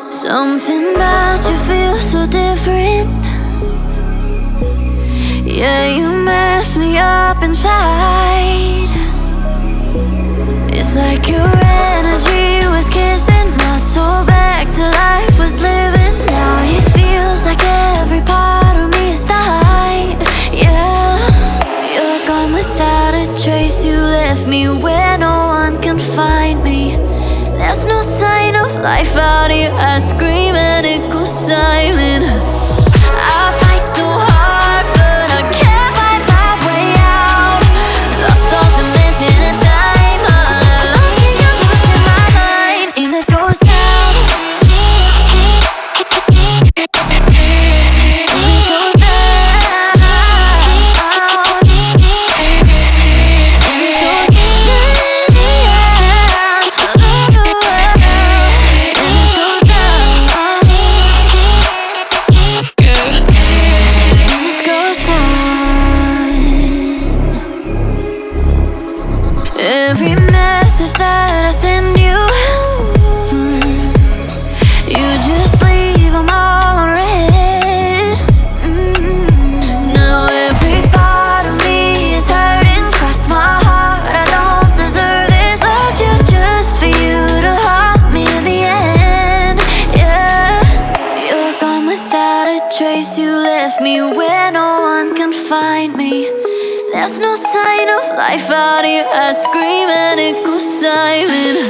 Something about you feels so different. Yeah, you mess me up inside. It's like your energy was kissing my soul back to life, was living. Now it feels like every part of me is dying. Yeah, you're gone without a trace. You left me where no one can find me. There's no sign of life out here. I scream and it goes silent. I fight so hard, but I can't find my way out. Lost all dimension and time. All alone, I'm losing my mind. And this goes down. Every message that I send you, you just leave them all on red. Now every part of me is hurting. Cross my heart, I don't deserve this. Loved you just for you to harm me in the end. Yeah, you're gone without a trace. You left me where no one can find me. There's no sign of life out here. I scream and it goes silent.